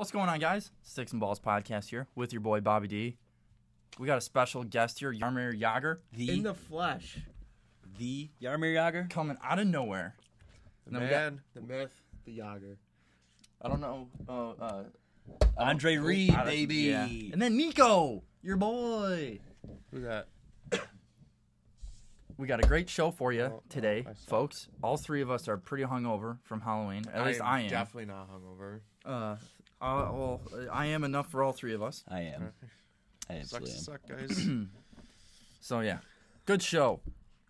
What's going on, guys? Sticks and Balls podcast here with your boy Bobby D. We got a special guest here, Jaromir Jagr, In the flesh. The Jaromir Jagr? coming out of nowhere. The man, the myth, the Jagr. I don't know. Andre Reed, baby. Yeah. And then Nico, your boy. Who that? We got a great show for you today, I suck. folks. All three of us are pretty hungover from Halloween. At least I am. Definitely not hungover. Well, I am enough for all three of us. I am. I Sucks absolutely to am. suck, guys. So, yeah. Good show.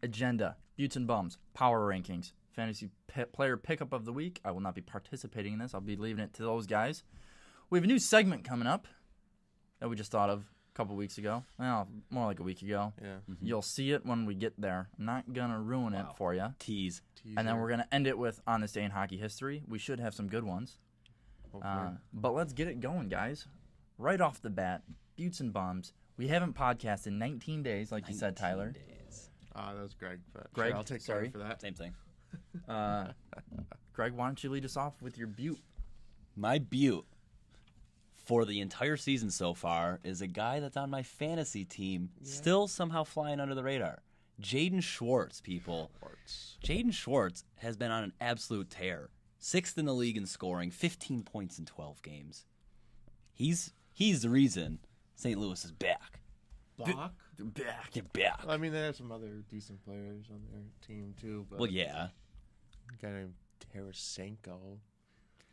Agenda. Buttes and Bums. Power rankings. Fantasy player pickup of the week. I will not be participating in this. I'll be leaving it to those guys. We have a new segment coming up that we just thought of a couple weeks ago. Well, more like a week ago. Yeah. You'll see it when we get there. I'm not going to ruin it for you. Tease. And then we're going to end it with On This Day in Hockey History. We should have some good ones. But let's get it going, guys. Right off the bat, Buttes and Bums. We haven't podcasted in 19 days, like you said, Tyler. Days. that was Greg. But Greg, sure, I'll take sorry. credit for that. Same thing. Greg, why don't you lead us off with your Butte? My butte for the entire season so far is a guy that's on my fantasy team, still somehow flying under the radar. Jaden Schwartz, people. Jaden Schwartz has been on an absolute tear. 6th in the league in scoring, 15 points in 12 games. He's the reason St. Louis is back. Bach? Back. Get back. I mean, they have some other decent players on their team, too. But Well, yeah. a guy named Tarasenko.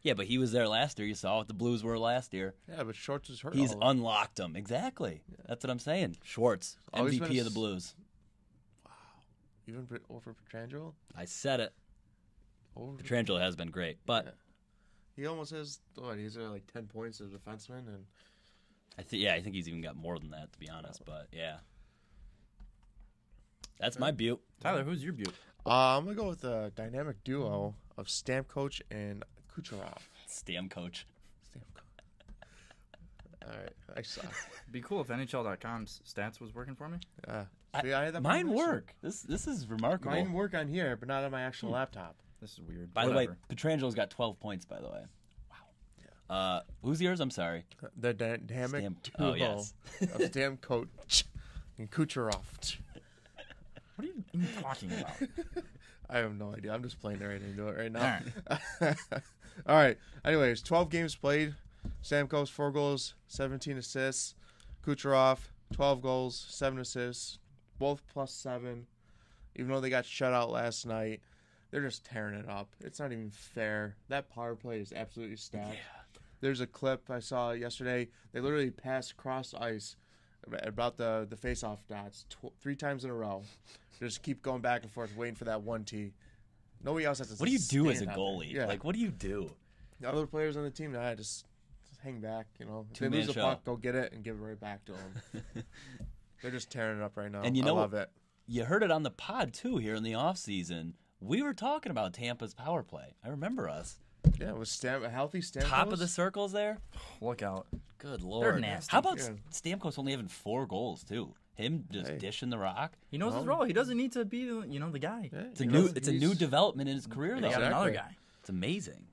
Yeah, but he was there last year. You saw what the Blues were last year. Yeah, but Schwartz is hurt. He's all unlocked him. Exactly. That's what I'm saying. Schwartz, Always been MVP a of the Blues. Even over Petrangelo? I said it. Over Petrangelo has been great, but Yeah. He almost has, he's like 10 points as a defenseman. And I think he's even got more than that, to be honest. But yeah, that's my butte. Tyler, who's your Butte? I'm going to go with the dynamic duo of Stamkos and Kucherov. Stam coach. All right, I suck. It'd be cool if NHL.com's stats was working for me. Yeah. See, I had that Mine information. work. This is remarkable. Mine work on here, but not on my actual laptop. This is weird. By Whatever. the way, Petrangelo's got 12 points. By the way. Wow. Who's yours? I'm sorry. The dynamic Stam- duo oh, yes. of Stamkos and Kucherov. What are you even talking about? I have no idea. I'm just playing right into it right All now. right. All right. Anyways, 12 games played. Stamkos, 4 goals, 17 assists. Kucherov, 12 goals, 7 assists. Both +7. Even though they got shut out last night, they're just tearing it up. It's not even fair. That power play is absolutely stacked. Yeah. There's a clip I saw yesterday. They literally passed across ice about the face-off dots 3 times in a row. They just keep going back and forth, waiting for that 1T. Nobody else has to. What do you do as a stand out there. goalie? Yeah. Like, what do you do? The other players on the team, I just hang back. If they Two-man lose the show. puck, go get it and give it right back to them. They're just tearing it up right now. And you I know love it. You heard it on the pod too here in the off season. We were talking about Tampa's power play. I remember us. Yeah, it was a healthy Stamkos. Top of the circles there. Look out. Good lord. nasty. How about Yeah. Stamkos only having 4 goals too? Him just Hey. dishing the rock. He knows his role. He doesn't need to be, the guy. Yeah, It's a he new knows it's a he's- new development in his career They though. got Exactly. another guy. It's amazing.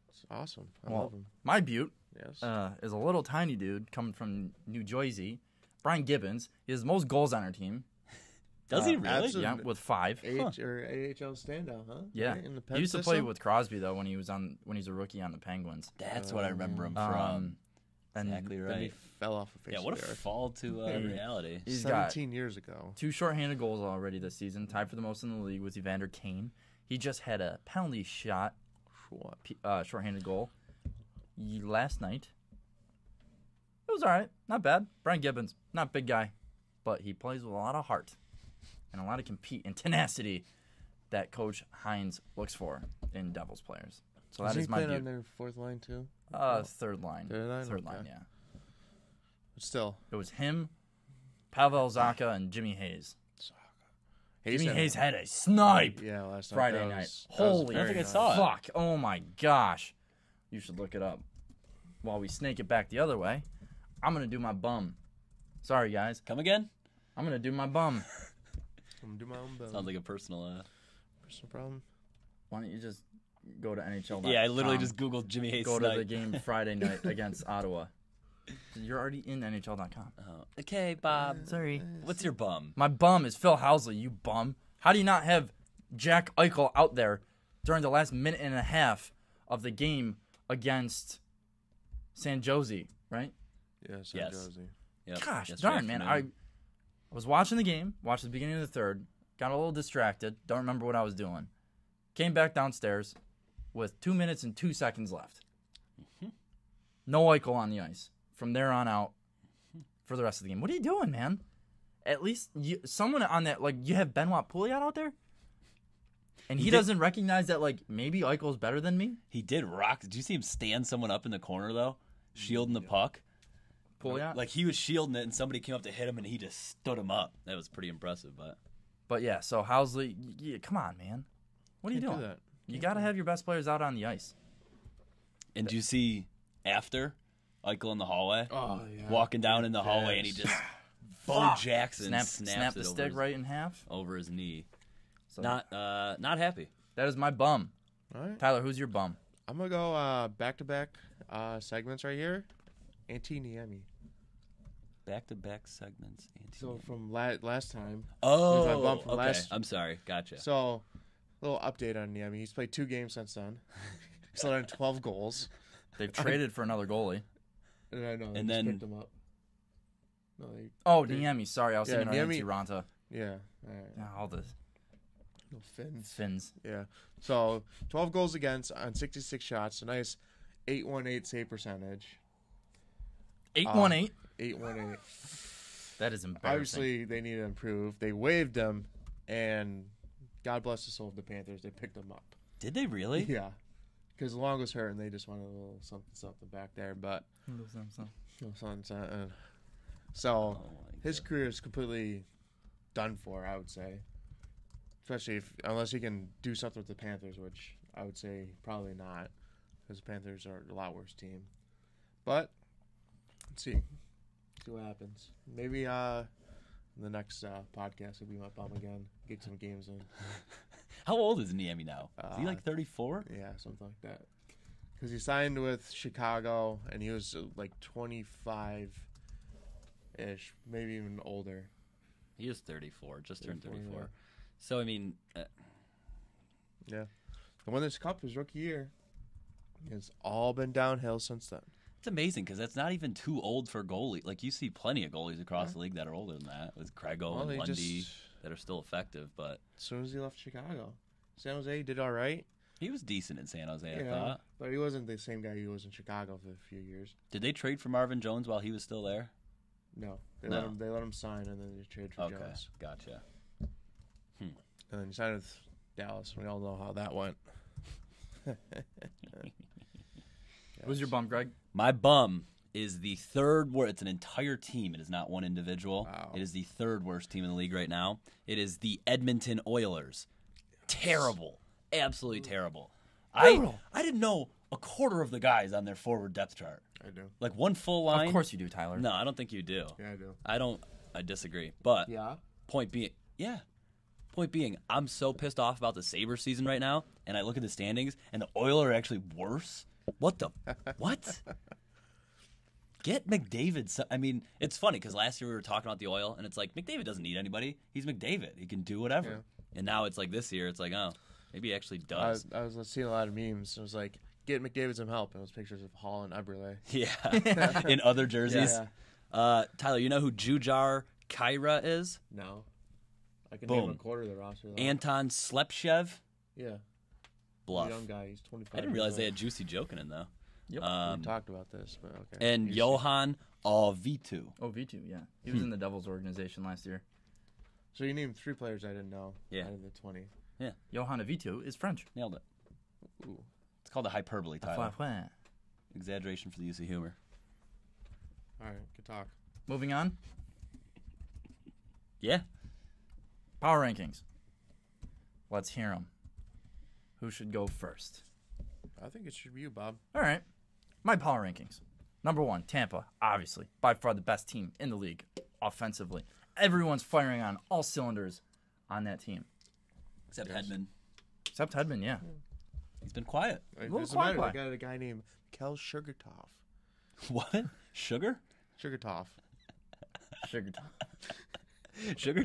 It's awesome. I Well, love him. my Butte Yes. is a little tiny dude coming from New Jersey. Brian Gibbons. He has the most goals on our team. Does he really? absolutely. Yeah, with 5. AHL standout, huh? Yeah. Right, in the He used to play system? with Crosby though when he was a rookie on the Penguins. That's what I remember him from. And Exactly Then he right. fell off the face Yeah, of what the a earth. fall to reality. he's got 17 years ago. 2 shorthanded goals already this season, tied for the most in the league with Evander Kane. He just had a penalty shot, What? shorthanded goal last night. It was all right, not bad. Brian Gibbons, not big guy, but he plays with a lot of heart and a lot of compete and tenacity that Coach Hines looks for in Devils players. So that he is my playing on view. their fourth line too? Third line. Third line? Third Okay. line, yeah. But still, It was him, Pavel Zacha, and Jimmy Hayes. Jimmy Hayes had a snipe Yeah, last night. Friday that night. was Holy, I don't very think I nice. saw it. fuck! Oh my gosh, you should look it up. While we snake it back the other way, I'm gonna do my bum. Sorry guys, Come again? I'm gonna do my bum. I'm gonna do my own bill. Sounds like a personal. Personal problem. Why don't you just go to NHL. Yeah, I literally just Googled Jimmy Hayes go Snipe. to the game Friday night against Ottawa. You're already in NHL.com. Oh, okay, Bob. Sorry. What's your bum? My bum is Phil Housley, you bum. How do you not have Jack Eichel out there during the last minute and a half of the game against San Jose, right? Yeah, San Yes. Jose. Yep. Gosh yesterday darn, man. I afternoon. was watching the game, watched the beginning of the third, got a little distracted, don't remember what I was doing. Came back downstairs with 2 minutes and 2 seconds left. No Eichel on the ice from there on out for the rest of the game. What are you doing, man? At least someone on that, like, you have Benoit Pouliot out there? And he doesn't recognize that, like, maybe Eichel's better than me? He did rock. Did you see him stand someone up in the corner, though? Shielding the puck? Pouliot? Like, he was shielding it, and somebody came up to hit him, and he just stood him up. That was pretty impressive, but... But, yeah, so Housley, come on, man. What are you Can't doing? do that. You got to have your best players out on the ice. And do you see after Eichel in the hallway? Oh, yeah. Walking down in the hallway, and he just... Bo Jackson Snap snaps the it stick right in half. over his knee. So Not happy. that is my bum. All right. Tyler, who's your bum? I'm going to go back-to-back segments right here. Antti Niemi. Back-to-back segments. So from last time. Oh, Here's my bump from okay. last- I'm sorry. Gotcha. So, little update on Niemi. He's played 2 games since then. He's let in 12 goals. They've traded for another goalie. And I know. They And just then- picked him up. No, Oh, Niemi. Sorry, I was Yeah, thinking of Niemi- Ranta. yeah. All right. Yeah, all the No Finns. Finns. Yeah. So 12 goals against on 66 shots. A nice 818 save percentage. 818. 818. That is embarrassing. Obviously, they need to improve. They waived him, and God bless the soul of the Panthers. They picked him up. Did they really? Yeah. Because Long was hurt, and they just wanted a little something back there. But so Oh, my his God. career is completely done for, I would say. Especially unless he can do something with the Panthers, which I would say probably not, because the Panthers are a lot worse team. But let's see what happens. Maybe in the next podcast we'll be my bum again, get some games in. How old is Niemi now? Is he like 34? Yeah, something like that. Because he signed with Chicago, and he was like 25-ish, maybe even older. He is 34. Just turned 34, 34. yeah. So, I mean, Yeah. And when this cup his rookie year, it's all been downhill since then. it's amazing because that's not even too old for a goalie. Like, you see plenty of goalies across the league that are older than that, with Craigo Well, and they Lundy just- that are still effective. But As soon as he left Chicago, San Jose did all right. he was decent in San Jose, I Yeah, thought. but he wasn't the same guy he was in Chicago for a few years. Did they trade for Marvin Jones while he was still there? No, they No. let him. They let him sign, and then they traded for Okay, Jones. gotcha. And then he signed with Dallas. We all know how that went. Who's your bum, Greg? My bum is the third worst. It's an entire team. It is not one individual. Wow. It is the third worst team in the league right now. It is the Edmonton Oilers. Terrible. Absolutely terrible. I didn't know a quarter of the guys on their forward depth chart. I do. Like one full line. Of course you do, Tyler. No, I don't think you do. Yeah, I do. I disagree. But Yeah. point being, I'm so pissed off about the Sabres season right now, and I look at the standings, and the Oilers are actually worse. What the? What? Get McDavid. I mean, it's funny because last year we were talking about the Oil, and it's like McDavid doesn't need anybody. He's McDavid. He can do whatever. Yeah. And now it's like this year, it's like, oh, maybe he actually I does. was seeing a lot of memes. It was like, get McDavid some help. And it was pictures of Hall and Eberle. Yeah. In other jerseys. Yeah. Tyler, you know who Jujar Kyra is? No. I can Boom. name a quarter of the roster. Though. Anton Slepchev? Yeah. Bluff. Young guy. He's 25. I didn't realize they years had Juicy Jokinen, though. Yep. old. We talked about this, but okay. And He's- Johan Ovitu. Oh, V2, yeah. He was in the Devils organization last year. So you named 3 players I didn't know. Yeah. Out of the 20. Johanna V2 is French. Nailed it. Ooh. It's called a hyperbole, Tyler. Fouin. Exaggeration for the use of humor. All right. Good talk. Moving on. Yeah. Power rankings. Let's hear them. Who should go first? I think it should be you, Bob. All right. My power rankings. Number 1, Tampa, obviously. By far the best team in the league offensively. Everyone's firing on all cylinders on that team. Except Yes. Hedman. Except Hedman, yeah. He's been quiet. It little doesn't quiet matter. guy. They got a guy named Kel Sugartoff. What? Sugar? Sugartoff. Sugar Tom. Sugar?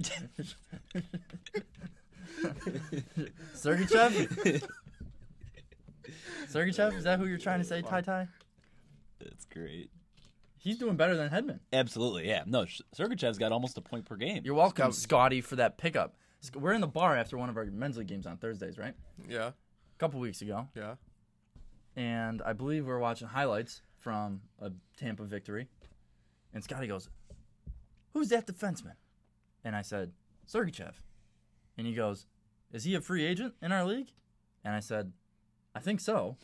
Sergachev? Sergachev? Is that who you're trying to say, Ty Ty? That's great. He's doing better than Hedman. Absolutely, yeah. No, Sergachev's got almost a point per game. You're welcome, Scotty, for that pickup. We're in the bar after one of our men's league games on Thursdays, right? Yeah. A couple weeks ago. Yeah. And I believe we were watching highlights from a Tampa victory. And Scotty goes, "Who's that defenseman?" And I said, "Sergachev." And he goes, "Is he a free agent in our league?" And I said, "I think so."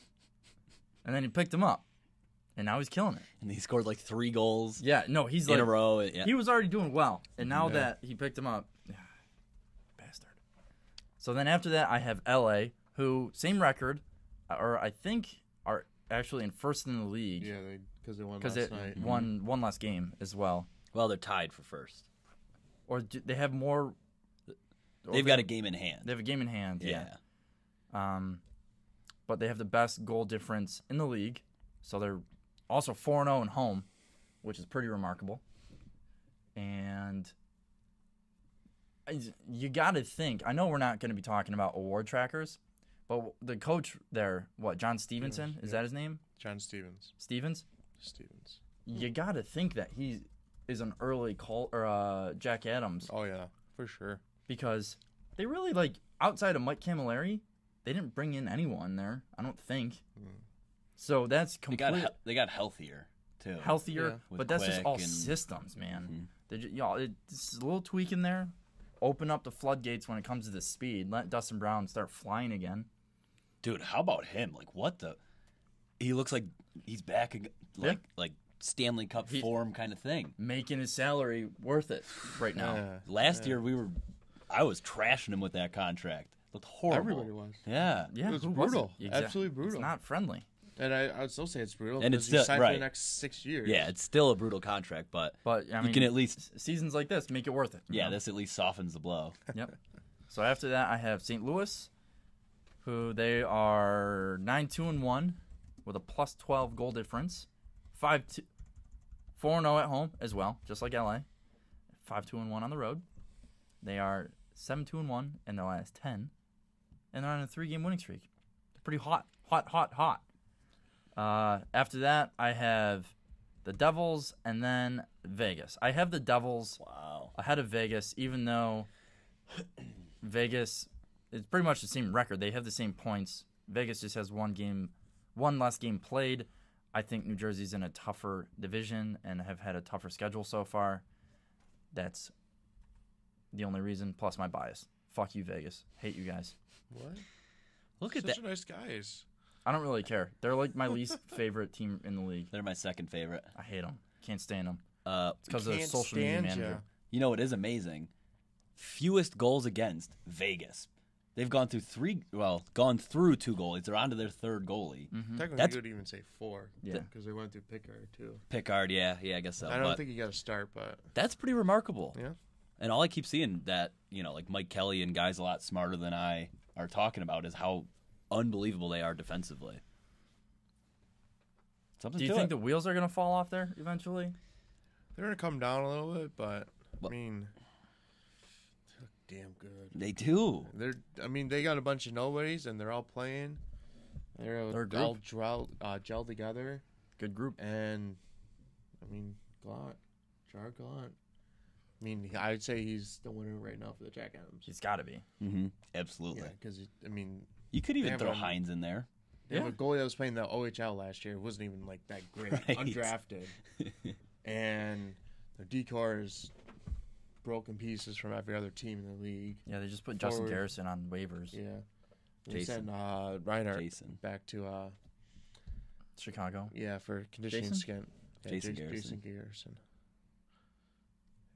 And then he picked him up. And now he's killing it. And he scored like 3 goals Yeah, no, he's in like, a row. Yeah. he was already doing well. And now Yeah. that he picked him up, bastard. So then after that, I have LA, who, same record, or I think are actually in first in the league. Yeah, because they won Because last it night. won one last game as well. Well, they're tied for first. Or they have more. They've got a game in hand. They have a game in hand. Yeah. But they have the best goal difference in the league, so they're also 4-0 at home, which is pretty remarkable. And you got to think. I know we're not going to be talking about award trackers, but the coach there, John Stevenson, is that his name? John Stevens. Stevens. Stevens. You got to think that he is an early Jack Adams. Oh, yeah, for sure. Because they really, outside of Mike Camilleri, they didn't bring in anyone there, I don't think. So that's completely They got healthier, too. healthier, Yeah. With but that's just Quick all and- systems, man. It's a little tweak in there. Open up the floodgates when it comes to the speed. Let Dustin Brown start flying again. Dude, how about him? Like, what the? He looks like he's back, like Stanley Cup form kind of thing. Making his salary worth it right now. Yeah. Last year, I was trashing him with that contract. Looked horrible. Everybody was. Yeah. Yeah, It was who brutal. wasn't? Exactly. Absolutely brutal. It's not friendly. And I would still say it's brutal. And because it's you still- signed for right. the next 6 years. Yeah, it's still a brutal contract, but But I mean, you can at least, seasons like this make it worth it. you yeah, know? this at least softens the blow. Yep. So after that, I have St. Louis, who they are 9-2-1 with a plus 12 goal difference, 4-0 at home as well, just like LA. 5-2-1 on the road. They are 7-2-1 in their last 10, and they're on a 3-game winning streak. They're pretty hot. After that, I have the Devils and then Vegas. I have the Devils Wow. ahead of Vegas, even though Vegas is pretty much the same record. They have the same points. Vegas just has one less game played. I think New Jersey's in a tougher division and have had a tougher schedule so far. That's the only reason, plus my bias. Fuck you, Vegas. Hate you guys. What? Look at Such that. nice guys. I don't really care. They're like my least favorite team in the league. They're my second favorite. I hate them. Can't stand them. Uh, It's because of the Can't social media stand ya. manager. you know what is amazing? Fewest goals against Vegas. They've gone through 2 goalies. They're on to their third goalie. Technically, That's- you could even say 4. Yeah. Because they went through Pickard, too. Pickard, yeah, I guess so. I don't but think you got to start, but that's pretty remarkable. yeah. And all I keep seeing that, like Mike Kelly and guys a lot smarter than I are talking about is how unbelievable they are defensively. Something Do you to think it. the wheels are going to fall off there eventually? They're going to come down a little bit, but, Well- I mean, they look damn good. They do. They got a bunch of nobodies, and they're all playing. They're a group. all gelled together. Good group. And, Jared Gallant. I'd say he's the winner right now for the Jack Adams. He's got to be. Mm-hmm. Absolutely. Yeah, because, You could even They throw have Hines in there. they have Yeah. a goalie that was playing the OHL last year. It wasn't even, that great. Right. Undrafted. And the decor is broken pieces from every other team in the league. Yeah, they just put Justin Forward. Garrison on waivers. Yeah. They Jason. sent Reinhardt Jason. back to Chicago. for conditioning Jason? skin. Yeah, Jason Jason Garrison. Garrison.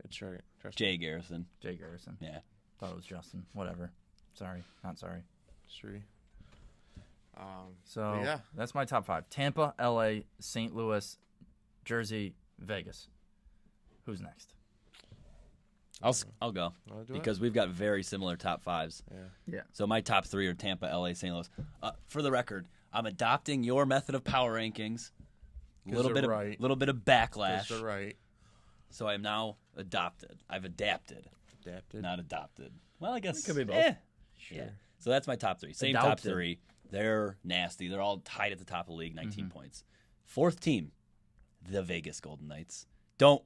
It's right. Trust Jay Garrison. Jay Garrison. Yeah. Thought it was Justin. Whatever. Sorry. Not sorry. me. So yeah. that's my top 5. Tampa, LA, St. Louis, Jersey, Vegas. Who's next? I'll go Wanna do because we've got very similar top fives. it? Yeah. So my top three are Tampa, LA, St. Louis. For the record, I'm adopting your method of power rankings. A 'Cause little they're bit right. of little bit of Yeah. backlash. They're right. So I am now adopted. I've adapted, Adapted. not adopted. Well, I guess It could be both. Sure. Yeah. So that's my top three. Same top Adopted. three. They're nasty. They're all tied at the top of the league, 19 points. Fourth team, the Vegas Golden Knights. Don't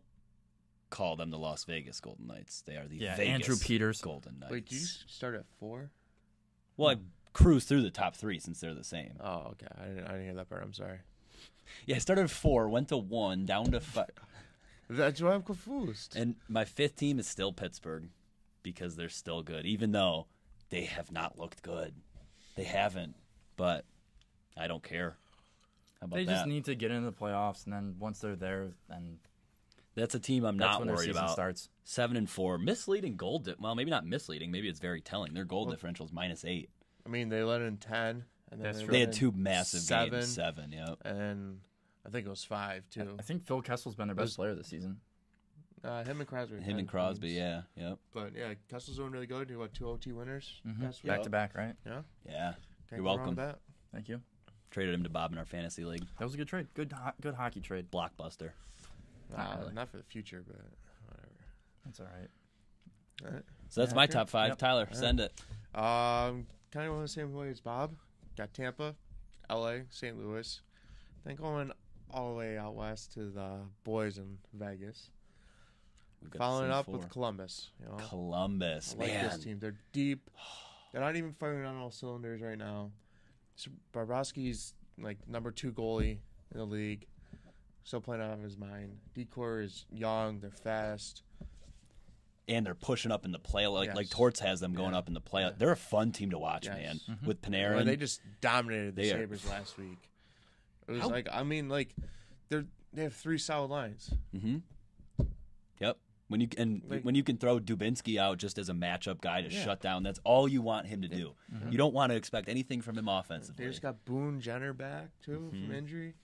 call them the Las Vegas Golden Knights. They are the Yeah, Vegas Andrew Peters. Golden Knights. Wait, did you start at 4? Well, I cruised through the top three since they're the same. Oh, okay. I didn't hear that part. I'm sorry. Yeah, I started at 4, went to 1, down to 5. That's why I'm confused. And my fifth team is still Pittsburgh because they're still good, even though they have not looked good. They haven't, but I don't care. How about They that? just need to get into the playoffs, and then once they're there, then That's a team I'm that's not when their worried season about. starts. 7-4, misleading goal. Well, maybe not misleading. Maybe it's very telling. Their goal differential is -8. I mean, they let in 10, and then That's they, true. They let had in 2 massive 7, games. 7, yep. and I think it was 5 too. I think Phil Kessel's been their best player this season. Him and Crosby. Him and Crosby, yeah, yep, But yeah, Kessel's doing really good. He what 2 OT winners last week. Back to back, right? Yeah, yeah. Can't You're go wrong welcome. with that. Thank you. Traded him to Bob in our fantasy league. That was a good trade. Good hockey trade. Blockbuster. Not really. Not for the future, but whatever. That's all right. All right. So that's Yeah, my okay. top 5. Yep. Tyler, send it. Kind of on the same way as Bob. Got Tampa, LA, St. Louis. Then going all the way out west to the boys in Vegas. We've got the Following same up 4. with Columbus. You know, Columbus, I like man. this team. They're deep. They're not even firing on all cylinders right now. Bobrovsky's like number 2 goalie in the league. Still playing out of his mind. Decor is young. They're fast. And they're pushing up in the play like Yes. Torts has them going Yeah. up in the play. Yeah. They're a fun team to watch, Yes. man. Mm-hmm. With Panarin, Well, they just dominated the They are- Sabres last week. It was How- they have 3 solid lines. mm-hmm. Yep. When you can throw Dubinsky out just as a matchup guy to Yeah. shut down, that's all you want him to do. You don't want to expect anything from him offensively. They just got Boone Jenner back too from injury.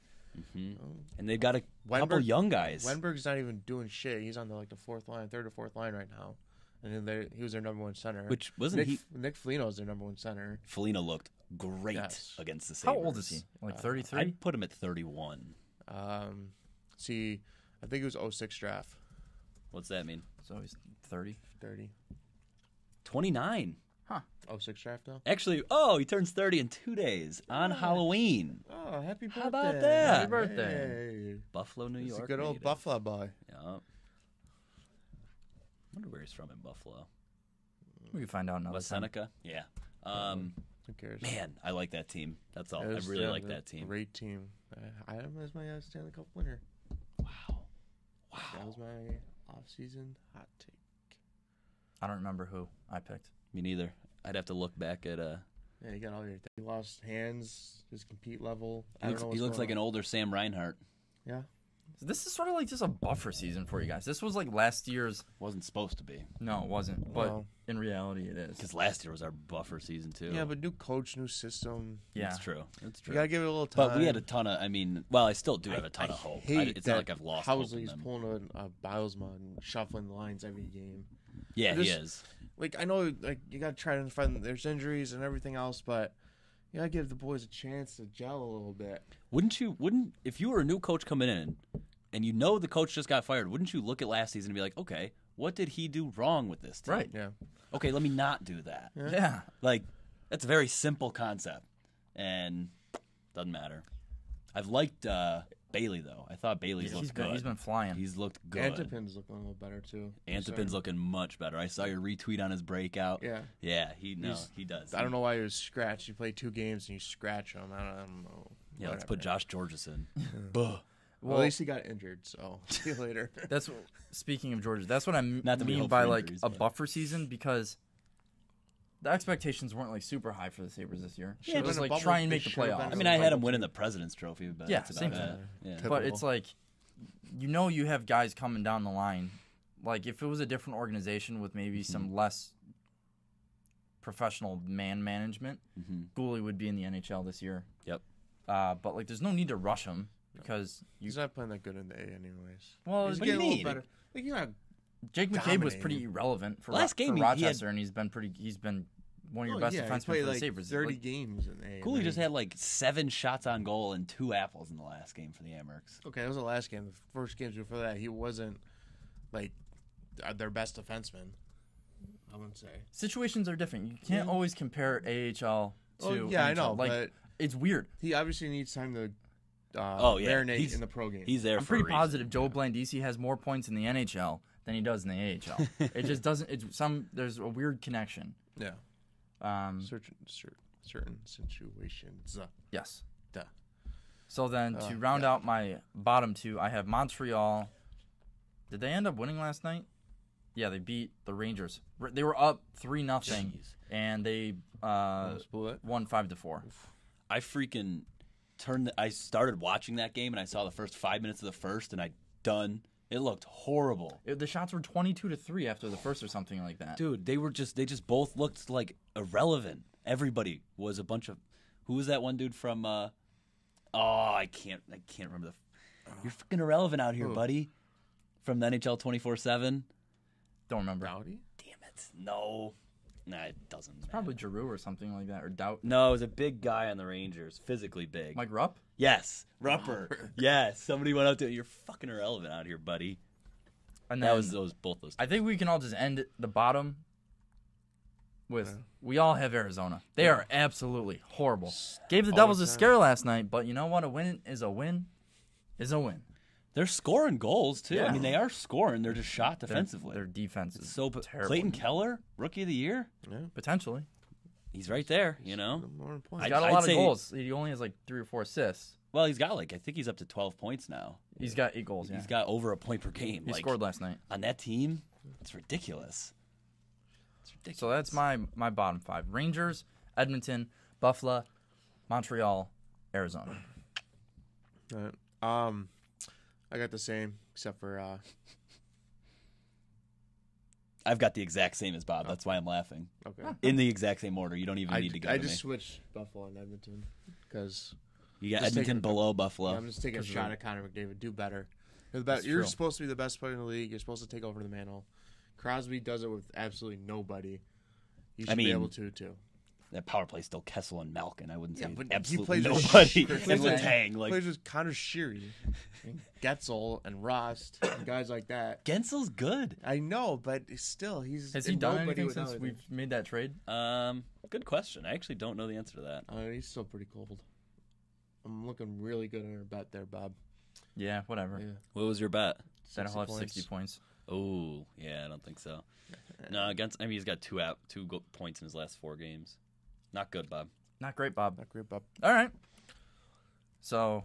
And they've got a couple Weinberg- young guys. Wenberg's not even doing shit. He's on the 4th line, 3rd or 4th line right now, and then he was their number 1 center. Which wasn't Nick Foligno's their number 1 center. Felina looked great Yes. against the Sabres. How old is he? Like 33? I'd put him at 31. See, I think it was 06 draft, What's that mean? So he's 30. 30. 29. 06 draft though. Actually, he turns 30 in 2 days on Halloween. Oh, happy birthday! How about that? Happy birthday. Hey. Buffalo, New He's York. a good old native. Buffalo boy. Yeah. Wonder where he's from in Buffalo. We can find out another West time. Seneca? Yeah. Who cares? Man, I like that team. That's all. It was- I really yeah, like they're that team. Great team. I had him as my Stanley Cup winner. Wow. That was my off-season hot take. I don't remember who I picked. Me neither. I'd have to look back at Yeah, he got all your. He lost hands. His compete level. He looks like an older Sam Reinhart. Yeah. This is sort of like just a buffer season for you guys. This was like last year's. Wasn't supposed to be. No, it wasn't. But Well. in reality, it is. Because last year was our buffer season, too. Yeah, but new coach, new system. Yeah. It's true. It's true. You gotta give it a little time. But we had a ton of, I still do have a ton of hope. Hate It's not like I've lost hope in Housley's them. pulling a Bilesma and shuffling the lines every game. Yeah, he just- is. Like I know, like you gotta try to find. There's injuries and everything else, but you gotta give the boys a chance to gel a little bit. If you were a new coach coming in and you know the coach just got fired, wouldn't you look at last season and be like, okay, what did he do wrong with this team? Right. Yeah. Okay, let me not do that. Yeah. Like, that's a very simple concept, and doesn't matter. I've liked Bailey, though. I thought Bailey's looked good. He's been flying. He's looked good. Antipin's looking a little better too. Antipin's looking much better. I saw your retweet on his breakout. Yeah. Yeah, he does. I don't know why he was scratched. You play 2 games and you scratch him. I don't know. Yeah, let's Whatever. put Josh Georgeson. Buh. Well, at least he got injured, so see you later. That's speaking of Georgia. That's what I Not that we mean hope by for like injuries, a but- buffer season because the expectations weren't like super high for the Sabres this year. Should've It was been a like bubble- try and they make the should've been playoffs. I mean, I had him winning the President's Trophy, but Yeah, that's same about thing. it. Yeah. But it's like, you have guys coming down the line. Like if it was a different organization with maybe some less professional man management, Gooley would be in the NHL this year. Yep. But like, there's no need to rush him because He's not playing that good in the A, anyways. well, He's What do you getting a little mean? better. Like you're not Jake McCabe was pretty irrelevant for, Last game, for he Rochester, and he's been one of your best He defensemen played for the like Sabres. 30 Like, games in A. Cooley just had like 7 shots on goal and 2 apples in the last game for the Amherst. Okay, that was the last game. The first games before that, he wasn't like their best defenseman. I wouldn't say. situations are different. You can't always compare AHL to I NHL. know, Like, but it's weird. he obviously needs time to marinate He's- in the pro game. He's there. I'm for a pretty reason. positive Joe Blandisi has more points in the NHL than he does in the AHL. It just doesn't. There's a weird connection. yeah, certain situations. Yes. Duh. So then to round out my bottom 2, I have Montreal. Did they end up winning last night? Yeah, they beat the Rangers. They were up 3-0, Jeez. and they Split. won 5-4. I freaking I started watching that game and I saw the first 5 minutes of the first and it looked horrible. The shots were 22-3 after the first or something like that. Dude, they just both looked like irrelevant. Everybody was a bunch of who was that one dude from I can't remember you're fucking irrelevant out here, buddy. From the NHL 24/7. Don't remember. Rowdy? Damn it. No. Nah, it doesn't matter. Probably Giroux or something like that, or Doubt. No, it was a big guy on the Rangers, physically big. Mike Rupp? Yes, Rupper. Yes, somebody went up to you're fucking irrelevant out here, buddy. And That then was both those. I think we can all just end the bottom with we all have Arizona. They are absolutely horrible. Gave the Devils a scare last night, but you know what? A win is a win is a win. They're scoring goals too. Yeah. I mean, they are scoring. They're just shot defensively. Their defense is so terrible. Clayton Keller, rookie of the year, Potentially. he's right there. You know, More He's important. got a I'd lot of say- goals. He only has like 3 or 4 assists. well, he's got I think he's up to 12 points now. He's got 8 goals. Yeah. He's got over a point per game. He scored last night. on that team. It's ridiculous. It's ridiculous. So that's my bottom 5. Rangers, Edmonton, Buffalo, Montreal, Arizona. All right. I got the same except for I've got the exact same as Bob. That's why I'm laughing. okay. In the exact same order. You don't even need to go. I to just me. switched Buffalo and Edmonton because You got just Edmonton taking- below Buffalo. I'm just taking a 'Cause shot of- at Connor McDavid. Do better. That's You're true. supposed to be the best player in the league. You're supposed to take over the mantle. Crosby does it with absolutely nobody. You should be mean, able to too. That power play still Kessel and Malkin. I wouldn't say but he absolutely plays with nobody. Letang. And Letang, like Plays with Connor Sheary, and Getzel, and Rost, and guys like that. Gensel's good. I know, but still, he's Has he and done nobody anything without since him. we've made that trade? Good question. I actually don't know the answer to that. He's still pretty cold. I'm looking really good on our bet there, Bob. Yeah, whatever. Yeah, What was your bet? Then he'll have 60 points. Oh, yeah, I don't think so. No, he's got two points in his last 4 games. Not good, Bob. Not great, Bob. not great, Bob. All right. So,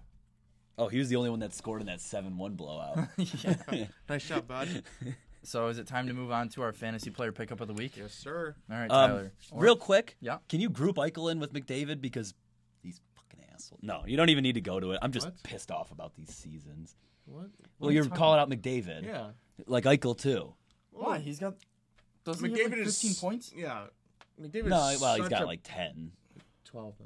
Oh, he was the only one that scored in that 7-1 blowout. yeah. Nice shot, bud. So is it time to move on to our fantasy player pickup of the week? Yes, sir. All right, Tyler. Real quick, Yeah. can you group Eichel in with McDavid because he's fucking asshole? No, you don't even need to go to it. I'm just What? pissed off about these seasons. What? Well, are you you're talking calling out McDavid, Yeah. like Eichel too. Why? He's got. Doesn't he have like 15 points? Yeah. McDavid. No, well, he's got like 10. 12 now,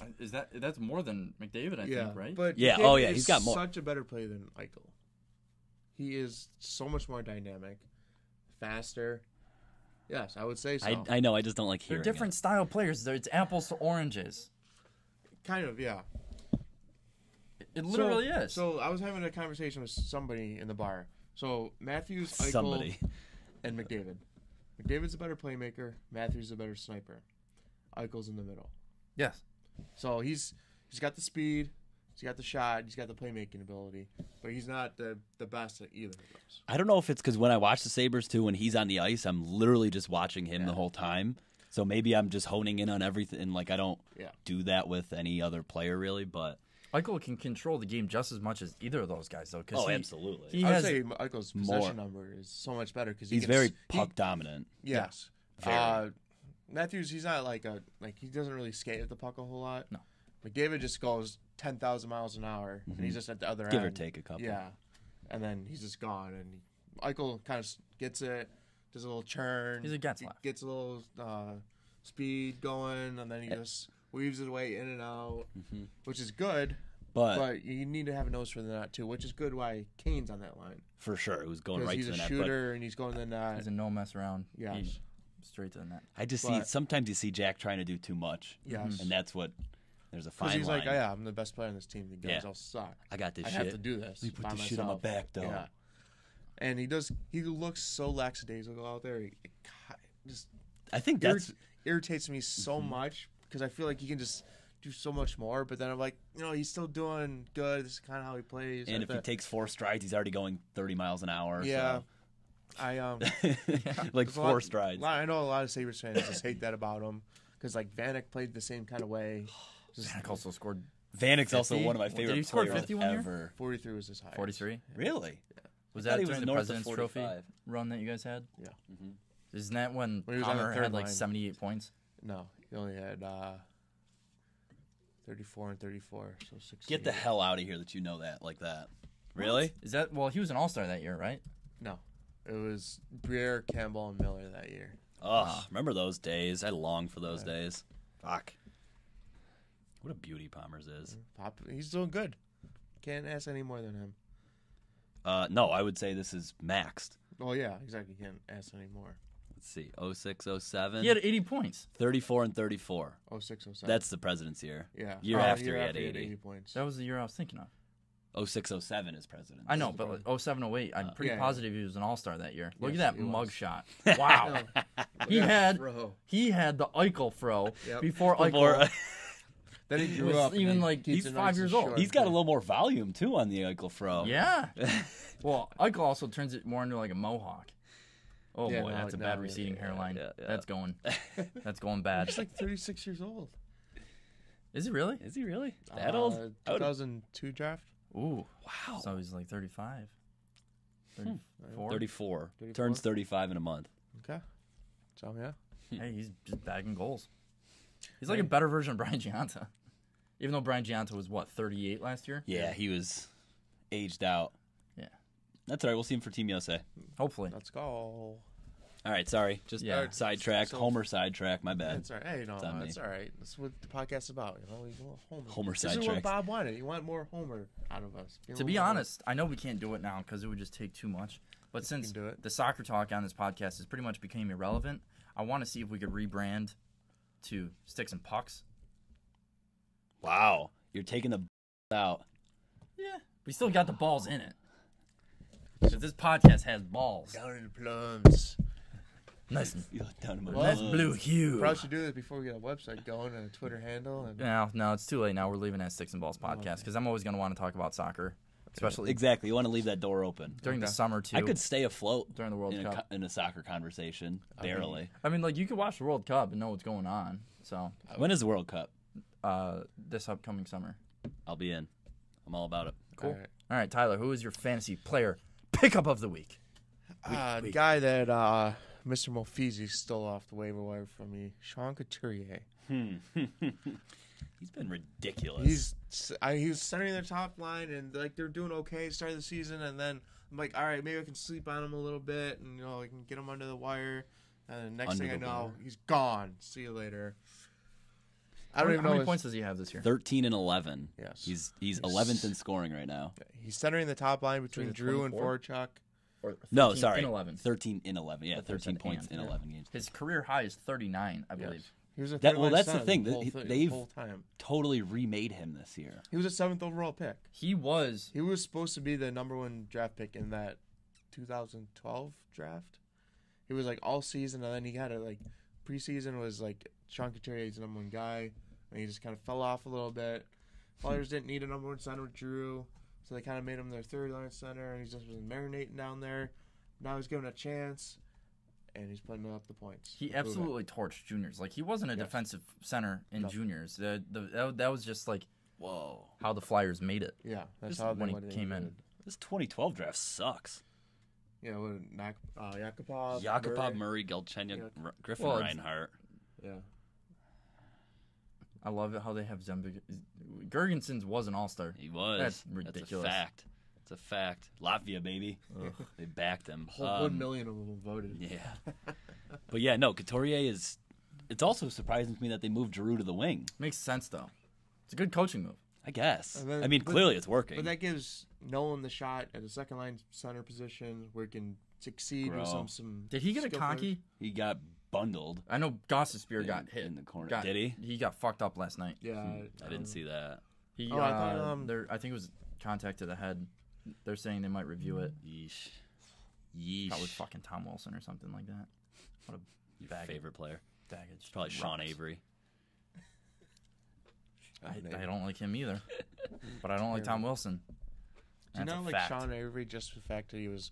I think. That's more than McDavid? I Yeah, think, right? but Yeah, McDavid oh, yeah, is he's got more. Such a better player than Eichel. He is so much more dynamic, faster. Yes, I would say so. I know. I just don't like They're hearing different style players. It's apples to oranges. Kind of, yeah. It literally is. So I was having a conversation with somebody in the bar. So Matthews, it. Eichel, Somebody. and McDavid. McDavid's a better playmaker. Matthews is a better sniper. Eichel's in the middle. Yes. So he's got the speed, he's got the shot, he's got the playmaking ability, but he's not the best at either of those. I don't know if it's because when I watch the Sabres too, when he's on the ice, I'm literally just watching him the whole time. So maybe I'm just honing in on everything. Like I don't do that with any other player really, but Eichel can control the game just as much as either of those guys, though. absolutely. He I would has. say Eichel's possession number is so much better because He's very puck dominant. Yes. Very. Matthews, he's not he doesn't really skate at the puck a whole lot. No. McDavid just goes 10,000 miles an hour, and he's just at the other Give end. or take a couple. Yeah, and then he's just gone. And Eichel kind of gets it, does a little churn. He's a Getzlaff. Gets a little speed going, and then he just weaves his way in and out, which is good. But you need to have a nose for the net too, which is good. Why Kane's on that line? For sure, it was going Because right he's to a the net. shooter and he's going to the net. He's a no mess around. Yes. He's straight to the net. But I just see But- sometimes you see Jack trying to do too much. Yes. And that's what there's a Because fine he's line. like, oh, yeah, I'm the best player on this team. The guys Yeah. all suck. I got this I shit. have to do this. Let me put by this shit on my myself. back, though. Yeah. And he does. He looks so lackadaisical out there. It just I think that's irritates me so much because I feel like he can just do so much more. But then I'm like, he's still doing good. This is kind of how he plays. and if he takes 4 strides, he's already going 30 miles an hour. yeah, So. I Like there's a 4 lot- strides. I know a lot of Sabres fans just hate that about him because like Vanek played the same kind of way. Zanuck also scored Vanek's also 50? one of my Did favorite he score players 50 one year? ever. 43 was his highest. 43. Really? Was I thought that he during was the north of President's Trophy 45. run that you guys had? Yeah. Isn't that when When he was on the Palmer third had like line. 78 points? No, he only had 34 and 34. So 16. Get the hell out of here that you know that like that. Really? Is that he was an All-Star that year, right? No, it was Briere, Campbell, and Miller that year. Oh, remember those days? I long for those days. Fuck. What a beauty Palmer's is. He's doing good. Can't ask any more than him. No, I would say this is maxed. Oh yeah, exactly. Can't ask any more. Let's see. 06, 07. He had 80 points. 34 and 34. 06, 07. That's the president's year. yeah. Year Oh, after year he had after 80. points. That was the year I was thinking of. 06, 07 is president. I know, but like 07, 08, I'm pretty Yeah, yeah. positive he was an All-Star that year. Look Yes, at that he was. mugshot. Wow. he had Bro. he had the Eichel fro Yep. before Before- Eichel Then he grew was up. and even he like keeps he's it 5 nice years and old. short. He's got a little more volume, too, on the Eichel Fro. Yeah. Well, Eichel also turns it more into like a mohawk. Oh Yeah, boy, no, that's a no, bad yeah, receding yeah, hairline. yeah, yeah. That's going bad. He's like 36 years old. Is he really? Is he really? That old? I would've- 2002 draft. Ooh. Wow. So he's like 35. 34. 34. 34? Turns 35 in a month. Okay. So yeah. Hey, he's just bagging goals. He's like a better version of Brian Giunta. Even though Brian Giunta was, 38 last year? Yeah, he was aged out. Yeah. That's all right. We'll see him for Team USA. Hopefully. Let's go. All right, sorry. Just Yeah. sidetracked. So- Homer sidetrack. My bad. It's all right. Hey, no, It's on me. it's all right. That's what the podcast is about. You know, we want Homer. Homer This is what sidetracks. Bob wanted. You want more Homer out of us. To be honest, I know we can't do it now because it would just take too much. But since do it. the soccer talk on this podcast has pretty much became irrelevant, I want to see if we could rebrand to Sticks and Pucks. Wow. You're taking the out. Yeah. We still got the balls in it. 'Cause this podcast has balls. down in the plums. Nice, Down in my nice lungs. blue hue. Probably should do this before we get a website going and a Twitter handle. And No, it's too late now. We're leaving it as Sticks and Balls podcast because I'm always going to want to talk about soccer, especially Exactly. You want to leave that door open. during the Okay. summer too. I could stay afloat during the World in Cup. in a soccer conversation. Barely. I mean, like you could watch the World Cup and know what's going on. So, When is the World Cup? this upcoming summer. I'll be in. I'm all about it. Cool. All right. All right, Tyler, who is your fantasy player pickup of the week? The guy that Mr. Mofizi stole off the waiver wire from me, Sean Couturier. He's been ridiculous. He was centering their top line, and like they're doing okay to start the season, and then I'm like, all right, maybe I can sleep on him a little bit, and I can get him under the wire. And the next Under thing I the know, wire. he's gone. See you later. I don't How even know many his- points does he have this year? 13 and 11. Yes. He's 11th in scoring right now. He's centering the top line between it Drew and 24? Voracek. Or No, 13 sorry. in 11. 13 in 11. Yeah, I thought you 13 said points and. in 11 games. His career high is 39, I believe. He was a That- third well, line that's the center thing. the whole They've- whole time. Totally remade him this year. He was a 7th overall pick. He was. He was supposed to be the number 1 draft pick in that 2012 draft. He was like all season, and then he had a like preseason was like Sean Couturier's the number 1 guy, and he just kind of fell off a little bit. Flyers didn't need a number 1 center with Drew, so they kind of made him their third line center, and he's just been marinating down there. Now he's given a chance, and he's putting up the points. He to prove it. absolutely torched juniors. Like he wasn't a Yes. defensive center in No. juniors. That was just like Whoa. how the Flyers made it. Yeah, that's Just how when he what they came in. did. This 2012 draft sucks. Yeah, with Yakupov, Yakupov, Murray, Galchenyuk, Yeah. Griffin, Well, it's- Reinhart. Yeah. I love it how they have Zembic. Gergensons was an all-star. He was. That's ridiculous. That's a fact. It's a fact. Latvia, baby. They backed him. Whole 1 million of them voted. Yeah. But yeah, no, Couturier is. It's also surprising to me that they moved Giroux to the wing. Makes sense though. It's a good coaching move. I guess. And then- I mean, but- clearly it's working. But that gives Nolan the shot at the second line center position where he can succeed with Grow. some. Did he get a skill conky? He got bundled I know Gossespierre got hit in the corner. Got- Did he? He got fucked up last night. players. Yeah, I didn't see that. He, Oh, I thought, I think it was contact to the head. They're saying they might review it. Yeesh. Yeesh. Probably fucking Tom Wilson or something like that. What a Your bag favorite player. baggage. Probably Sean Rocks. Avery. I don't like him either, but I don't like Tom Wilson. Do you That's know a like fact. Sean Avery just for the fact that he was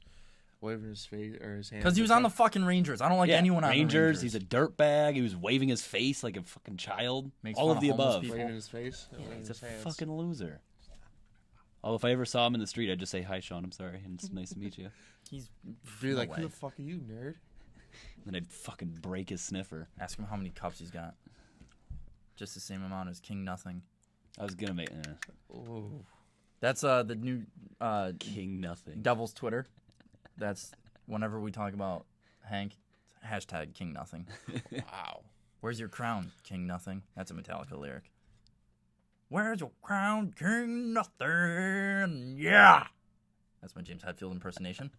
waving his face or his hand? Because he was on the fucking Rangers. I don't like anyone on the Rangers. Rangers. He's a dirtbag. He was waving his face like a fucking child. Makes All fun of the of homeless above. people. waving his face. Yeah, waving he's a his hands. fucking loser. Oh, if I ever saw him in the street, I'd just say, "Hi, Sean. I'm sorry, and it's nice to meet you." He's Dude, no like way. who the fuck are you, nerd? Then I'd fucking break his sniffer. Ask him how many cups he's got. Just the same amount as King Nothing. I was gonna make Oh, That's the new King nothing. Devil's Twitter. That's whenever we talk about Hank, hashtag King Nothing. wow. Where's your crown, King Nothing? That's a Metallica lyric. Where's your crown, King Nothing? Yeah. That's my James Hetfield impersonation.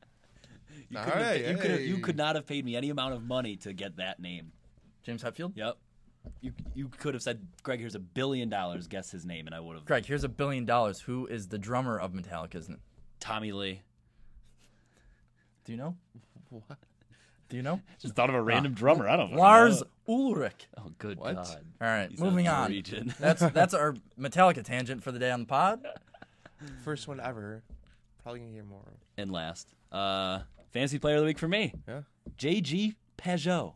You, All couldn't have- right, you could hey. you could not have paid me any amount of money to get that name. James Hetfield? Yep. You could have said, Greg, here's $1 billion. Guess his name, and I would have. Greg, here's $1 billion. Who is the drummer of Metallica? Isn't it? Tommy Lee. Do you know? What? Do you know? Just thought of a random drummer. I don't know. Lars Ulrich. Oh, good What? God. All right, He's moving a on. Norwegian. That's our Metallica tangent for the day on the pod. First one ever. Probably gonna hear more. And last, fantasy player of the week for me, Yeah. JG Peugeot.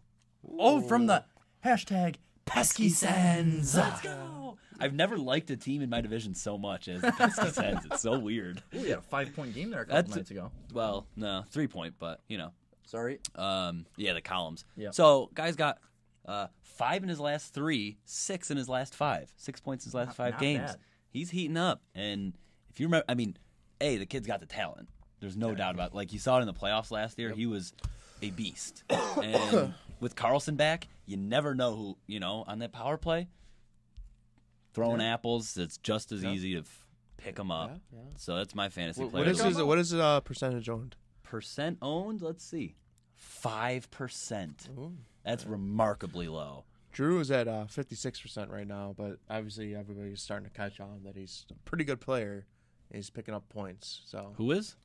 Oh, from the hashtag Pesky Sens. Let's go. I've never liked a team in my division so much as the Pesky Sens. It's so weird. Ooh, we had a 5-point game there a couple That's- nights ago. Well, no, 3-point, but you know, Sorry. yeah, the columns. Yeah. So, guy's got 5 in his last 3, 6 in his last 5, 6 points in his last 5 not games. bad. He's heating up, and if you remember, I mean, the kid's got the talent. There's no doubt about it. Like you saw it in the playoffs last year, he was a beast. And with Carlson back, you never know who, on that power play. Throwing apples, it's just as easy to pick them up. Yeah, yeah. So that's my fantasy player. What is of the his? week. What is percentage owned? Percent owned? Let's see. 5%. Ooh. That's remarkably low. Drew is at 56% right now, but obviously everybody's starting to catch on that he's a pretty good player. He's picking up points. So Who is?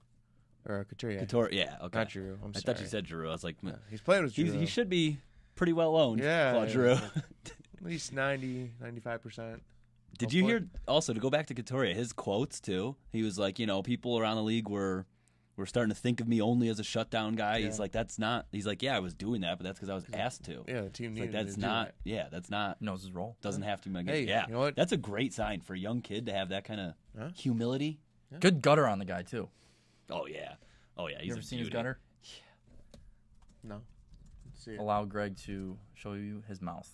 or Couturier. Couture. Yeah, okay. Not Drew. I'm I sorry. thought you said Drew. I was like, Yeah, he's playing with Drew. he should be pretty well owned. Yeah, Claude yeah, Drew. at least 90, 95%. Did you hear also to go back to Couturier, his quotes too? He was like, people around the league were starting to think of me only as a shutdown guy. Yeah. He's like, that's not. He's like, yeah, I was doing that, but that's because I was asked to. Yeah, the team It's like needed that's to do not. that. Yeah, that's not. Knows his role. Doesn't have to be my game. Hey, yeah, you know what? That's a great sign for a young kid to have that kind of Huh? humility. Good gutter on the guy too. Oh yeah, He's You ever a seen his beauty. gutter? No. Let's see it. Allow Greg to show you his mouth.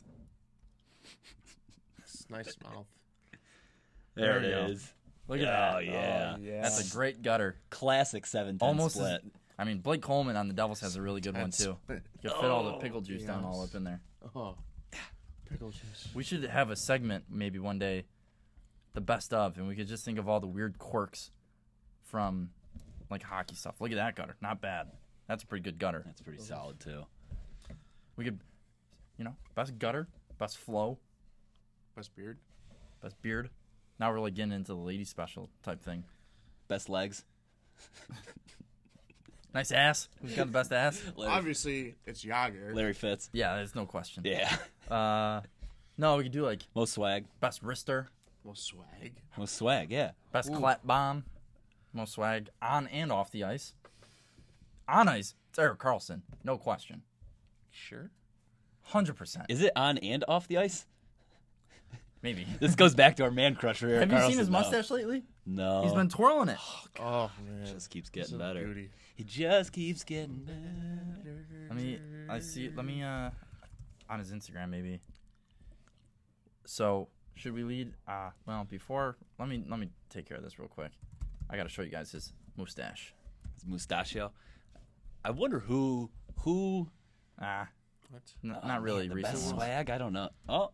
It's nice mouth. There There it we go. is. Look at Oh that. yeah. Oh, yeah. That's a great gutter. Classic 7-10 Almost split. I mean, Blake Coleman on the Devils has a really good one too. You can fit all the pickle juice down all yes. up in there. Oh, pickle juice. We should have a segment maybe one day, the best of, and we could just think of all the weird quirks from like hockey stuff. Look at that gutter. Not bad. That's a pretty good gutter. That's pretty solid too. We could, best gutter, best flow, Best beard. best beard. Now we're like getting into the lady special type thing. Best legs. Nice ass. Who's got the best ass? Obviously, it's Yager. Larry Fitz. Yeah, there's no question. Yeah. No, we could do like Most swag. best wrister, Well, swag. Most swag. Yeah. best clap bomb, most swag on and off the ice. On ice, it's Erik Karlsson, no question, Sure. 100%. Is it on and off the ice? Maybe. This goes back to our man crusher. Erik Have you seen Karlsson, his though. mustache lately? No. He's been twirling it. Oh man, It just keeps This getting is a better. beauty. He just keeps getting better. Let me on his Instagram maybe. So should we lead? Well, before let me take care of this real quick. I gotta show you guys his mustache. His mustachio. I wonder who. Not What? really the recent best ones. swag. I don't know. Oh,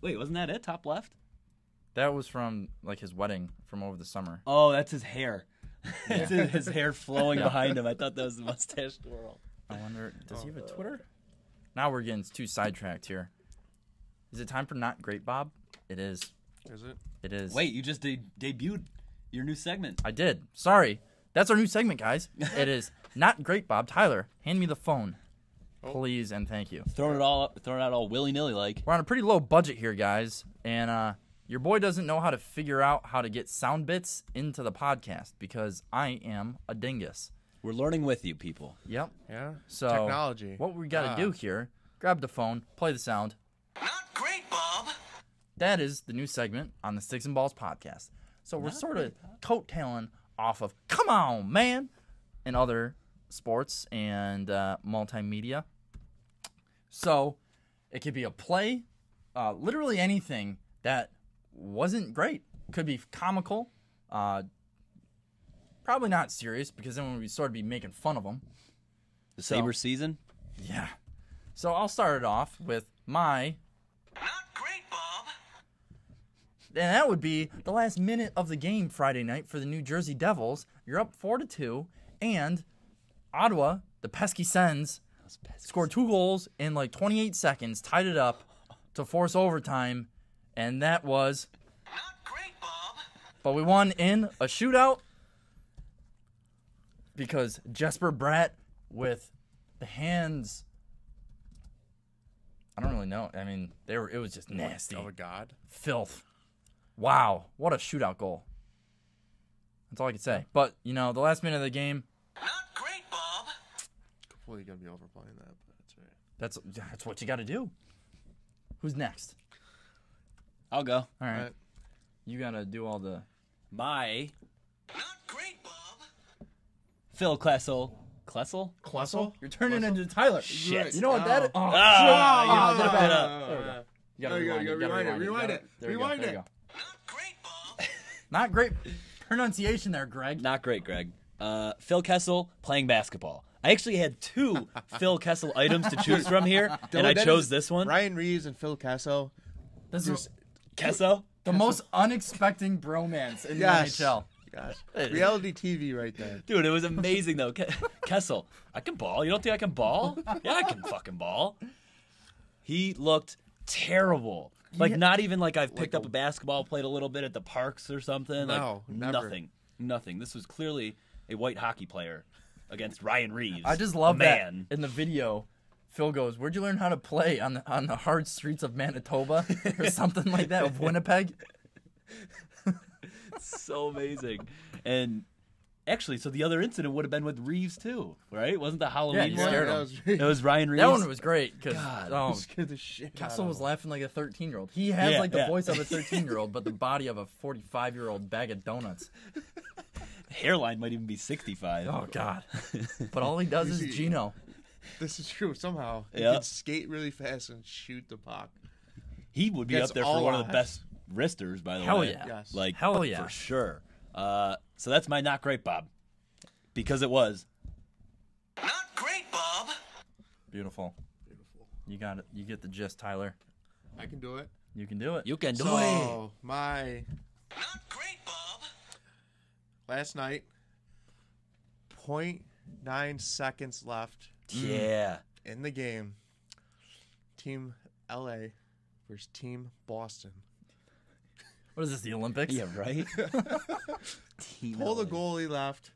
wait, wasn't that it? Top left. That was from like his wedding from over the summer. Oh, that's his hair. It's his hair flowing behind him. I thought that was the mustache twirl. I wonder, does he have a Twitter? Now we're getting too sidetracked here. Is it time for Not Great Bob? It is. Is it? It is. Wait, you just debuted your new segment. I did. Sorry. That's our new segment, guys. It is Not Great Bob. Tyler, hand me the phone. Please and thank you. Throwing it out all willy-nilly like. We're on a pretty low budget here, guys. And your boy doesn't know how to figure out how to get sound bits into the podcast because I am a dingus. We're learning with you, people. Yep. Yeah. So Technology. What we got to do here, grab the phone, play the sound. Not great, Bob. That is the new segment on the Sticks and Balls podcast. So we're sort of coattailing off of Come On, Man, and other sports and multimedia. So it could be a play, literally anything that wasn't great. Could be comical, probably not serious because then we'd sort of be making fun of them. The Sabres season? Yeah. So I'll start it off with my... Not great, Bob. And that would be the last minute of the game Friday night for the New Jersey Devils. You're up 4-2, and Ottawa, the pesky Sens, scored 2 goals in like 28 seconds, tied it up to force overtime, and that was... Not great, Bob. But we won in a shootout because Jesper Bratt with the hands... I don't really know. I mean, it was just nasty. Oh, God. Filth. Wow. What a shootout goal. That's all I can say. But, the last minute of the game, Not great, Bob. Completely going to be overplaying that, but that's right. that's what you got to do. Who's next? I'll go. All right. Alright. You got to do all the... My Not great, Bob. Phil Klessel. Klessel? Klessel? You're turning into Tyler. Shit. You know what that is? Oh, Ah, shit. you There fucked we it go. up. You gotta No, you gotta rewind it. rewind it. There we go. Rewind There it. you go. Not great, Bob. Not great pronunciation there, Greg. Not great, Greg. Phil Kessel playing basketball. I actually had 2 Phil Kessel items to choose from here, and I That chose is this one. Ryan Reeves and Phil Kessel. This is Kessel? the most unexpected bromance in Yes. the NHL. Gosh. Reality TV right there. Dude, it was amazing, though. Kessel, I can ball. You don't think I can ball? Yeah, I can fucking ball. He looked terrible. Like, not even like I've picked up a basketball, played a little bit at the parks or something. No, like, never. Nothing. This was clearly a white hockey player against Ryan Reeves. I just love that man. in the video. Phil goes, "Where'd you learn how to play on the hard streets of Manitoba or something like that of Winnipeg?" So amazing. And actually, so the other incident would have been with Reeves too, right? Wasn't the Halloween you one? scared him. That was It was Ryan Reeves. That one was great because scared the shit out Kessel of was him. laughing like a 13-year-old. He has Yeah, like the yeah. voice of a 13-year-old, but the body of a 45-year-old bag of donuts. Hairline might even be 65. Oh God! But all he does is see- Gino. This is true. Somehow he Yeah. can skate really fast and shoot the puck. He would be That's up there for all one of the odds. best wristers, by the Hell way. yeah. Yes. Like, Hell yeah. for sure. So that's my not great, Bob. Because it was. Not great, Bob. Beautiful. You got it. You get the gist, Tyler. I can do it. You can do it. You can do it. So my Not great, Bob. last night, 0.9 seconds left Yeah. in the game. Team LA versus Team Boston. What is this? The Olympics? Yeah, right? Team Pull the LA. goalie left.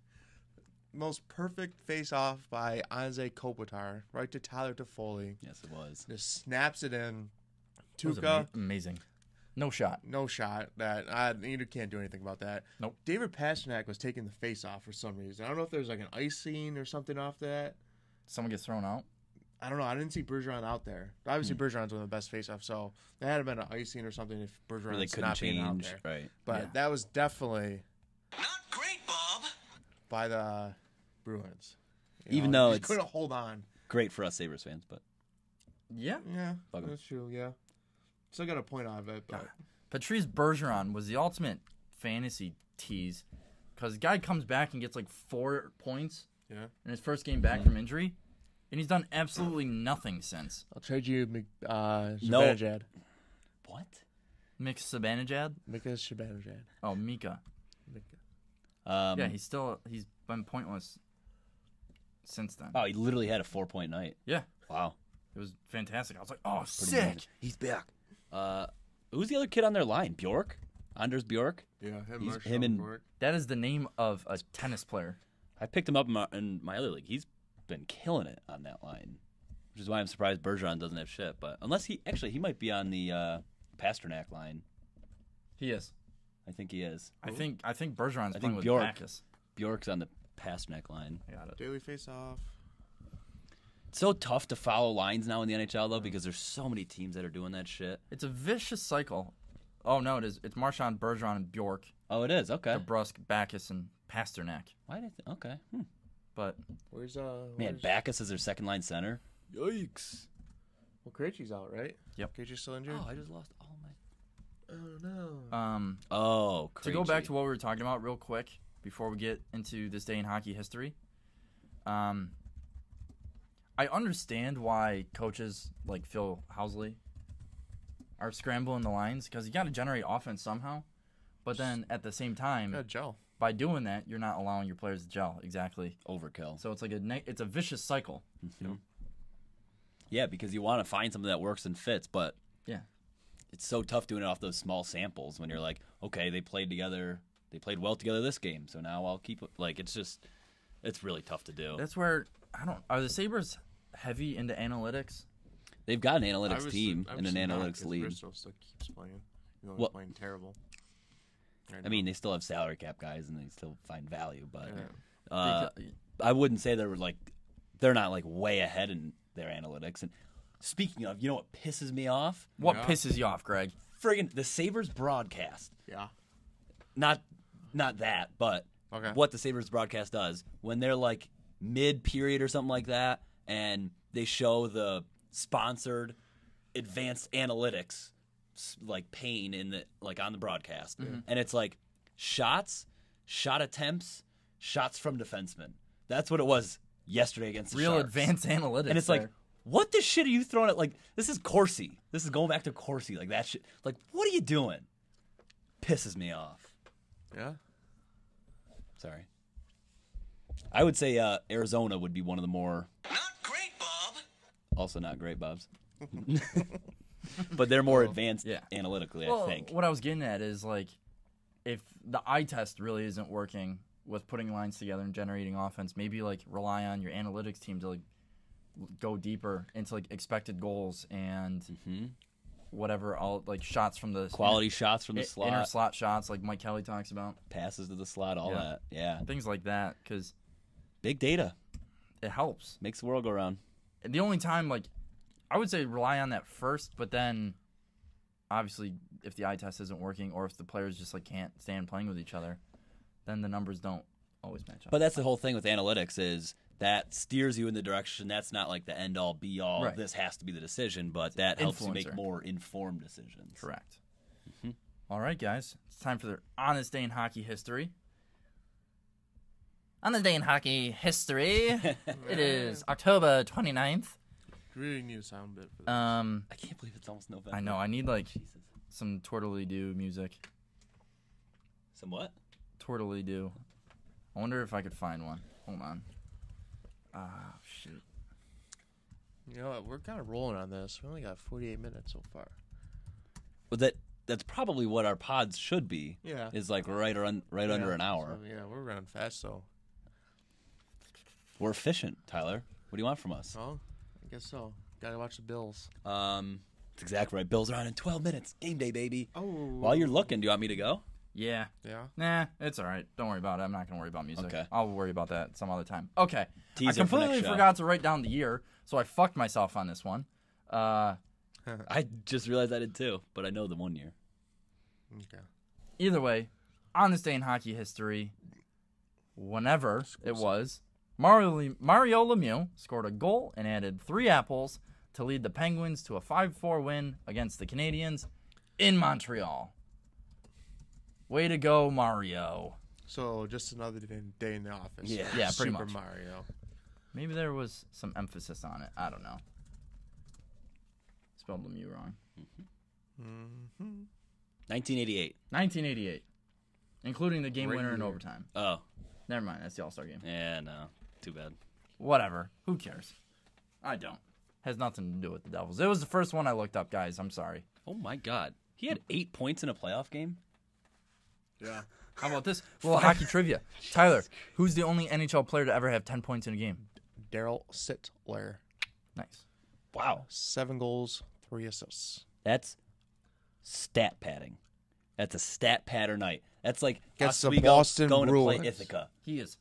Most perfect face-off by Anze Kopitar right to Tyler Toffoli. Yes, it was. Just snaps it in. It was Tuca, amazing. No shot. no shot. You can't do anything about that. Nope. David Pastrnak was taking the face-off for some reason. I don't know if there's like an icing or something off that. Someone gets thrown out. I don't know. I didn't see Bergeron out there. Obviously, Bergeron's one of the best face-offs, so there had been an icing or something if Where they Bergeron's couldn't not being out change. there. Right. But Yeah. that was definitely Not great, Bob. by the Bruins. Even though they it's- couldn't hold on. Great for us Sabres fans, but Yeah. Yeah, Fuck 'em. that's true. Yeah, still got a point out of it, but Patrice Bergeron was the ultimate fantasy tease because the guy comes back and gets like 4 points yeah. in his first game back from injury, and he's done absolutely nothing since. I'll trade you No. Zibanejad. what? Mika Zibanejad? Mika Zibanejad. Oh, Mika. Mika. He's been pointless since then. Oh, he literally had a 4-point night. Yeah, Wow. it was fantastic. I was like, oh, Pretty sick. amazing. He's back. Who's the other kid on their line? Bjork? Anders Bjork? Yeah, him and- That is the name of a tennis player. I picked him up in my other league. He's been killing it on that line, which is why I'm surprised Bergeron doesn't have shit. But unless he might be on the Pasternak line. He is. I think he is. I think Bergeron's I playing think with Bjork. Bacchus. Bjork's on the Pasternak line. I got it. Daily face-off. It's so tough to follow lines now in the NHL though because there's so many teams that are doing that shit. It's a vicious cycle. Oh no, it is. It's Marchand, Bergeron, and Bjork. Oh, it is. Okay. DeBrusque, Bacchus, and Pasternak. Why did okay? But Where's Man, Bacchus is their second line center. Yikes. Well, Krejci's out, right? Yep. Krejci's still injured. Oh, I just lost all my. Oh no. Oh, to go back Krejci. to what we were talking about real quick before we get into this day in hockey history. I understand why coaches like Phil Housley are scrambling the lines because you got to generate offense somehow. But then at the same time, Yeah, gel. by doing that, you're not allowing your players to gel. Exactly. overkill. So it's like it's a vicious cycle. Yeah, because you want to find something that works and fits, but Yeah. it's so tough doing it off those small samples when you're like, okay, they played together, they played well together this game, so now I'll keep it. Like, it's really tough to do. That's where are the Sabres heavy into analytics? They've got an analytics team and an analytics lead. Bristol still keeps playing. He's Well- playing terrible. Right I mean, they still have salary cap guys and they still find value, but Yeah. I wouldn't say they're not like way ahead in their analytics. And speaking of, you know what pisses me off? What Yeah. pisses you off, Greg? Friggin' the Sabres broadcast. Yeah. Not that, but Okay. what the Sabres broadcast does when they're like mid-period or something like that, and they show the sponsored advanced analytics like pane in the like on the broadcast, and it's like shot attempts, shots from defensemen. That's what it was yesterday against the Real Sharks. advanced analytics. And it's there. like, what the shit are you throwing at? Like, this is Corsi. This is going back to Corsi. Like, that shit. Like, what are you doing? Pisses me off. Yeah. Sorry. I would say Arizona would be one of the more, Not great, Bob. also not great, Bobs. But they're more advanced yeah. analytically, Well, I think. what I was getting at is like, if the eye test really isn't working with putting lines together and generating offense, maybe like rely on your analytics team to like go deeper into like expected goals and whatever, all like shots from the Quality shots from the inner slot, slot shots, like Mike Kelly talks about, passes to the slot, all Yeah. that. Yeah. things like that, because Big data. it helps. Makes the world go round. The only time, like, I would say rely on that first, but then obviously if the eye test isn't working or if the players just like can't stand playing with each other, then the numbers don't always match up. But that's the whole thing with analytics is that steers you in the direction. That's not like the end all be all. Right. This has to be the decision, but that helps you make influencer. more informed decisions. Correct. All right, guys. It's time for the Honest Day in Hockey History. On this day in hockey history, it is October 29th. Really need a sound bit for this. I can't believe it's almost November. I know. I need like Jesus. some twirly-doo music. Some what? Twirly-doo. I wonder if I could find one. Hold on. Ah, shoot. You know what? We're kind of rolling on this. We only got 48 minutes so far. Well, that's probably what our pods should be. Yeah. Is like right under an hour. So, yeah, we're running fast, so. We're efficient, Tyler. What do you want from us? Oh, I guess so. Gotta watch the Bills. That's exactly right. Bills are on in 12 minutes. Game day, baby. Oh. While you're looking, do you want me to go? Yeah. Yeah. Nah, it's all right. Don't worry about it. I'm not going to worry about music. Okay. I'll worry about that some other time. Okay. Teaser I for completely next show. forgot to write down the year, so I fucked myself on this one. I just realized I did too, but I know the 1 year. Okay. Either way, on this day in hockey history, whenever it was, Mario Lemieux scored a goal and added 3 apples to lead the Penguins to a 5-4 win against the Canadiens in Montreal. Way to go, Mario. So just another day in the office. Yeah. Yeah, pretty Super much. Mario. Maybe there was some emphasis on it. I don't know. Spelled Lemieux wrong. Mm-hmm. 1988. 1988, including the game Great winner in year. overtime. Oh, Never mind, that's the All-Star game. yeah, no. Too bad. Whatever. Who cares? I don't. Has nothing to do with the Devils. It was the first one I looked up, guys. I'm sorry. Oh, my God. He had 8 points in a playoff game? Yeah. How about this? Well, hockey trivia. Tyler, who's the only NHL player to ever have 10 points in a game? Daryl Sittler. Nice. Wow. 7 goals, 3 assists. That's stat padding. That's a stat padder night. That's like Gets us the we Boston going to play Bruins. Ithaca. He is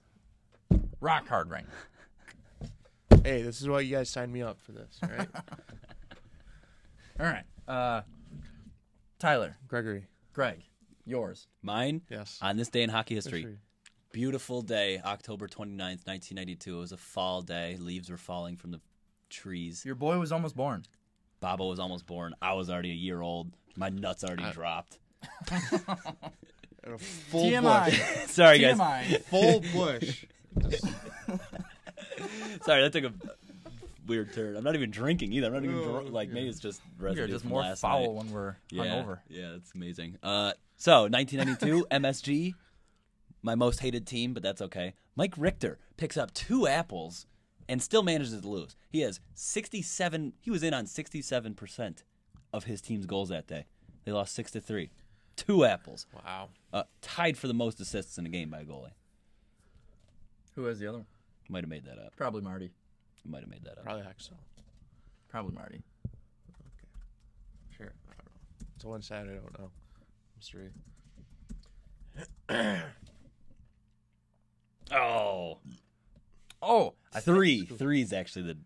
rock hard right now. Hey, this is why you guys signed me up for this, all right? All right. Tyler, Gregory. Greg, yours. Mine, Yes. on this day in hockey history, History. beautiful day, October 29th, 1992. It was a fall day. Leaves were falling from the trees. Your boy was almost born. Baba was almost born. I was already a year old. My nuts already dropped. And a full TMI. bush. Sorry, guys. TMI. Full bush. Sorry, that took a weird turn. I'm not even drinking either. I'm not even like maybe it's just residue We're just from more last foul night. when we're Yeah, hungover. yeah, it's amazing. So 1992 MSG, my most hated team, but that's okay. Mike Richter picks up 2 apples and still manages to lose. He has 67. He was in on 67% of his team's goals that day. They lost 6-3. 2 apples. Wow. Tied for the most assists in a game by a goalie. Who has the other one? Might have made that up. Probably Marty. Might have made that up. Probably Axel. Probably Marty. Sure. I don't know. It's one side I don't know. Mystery. Oh, Oh, three is actually the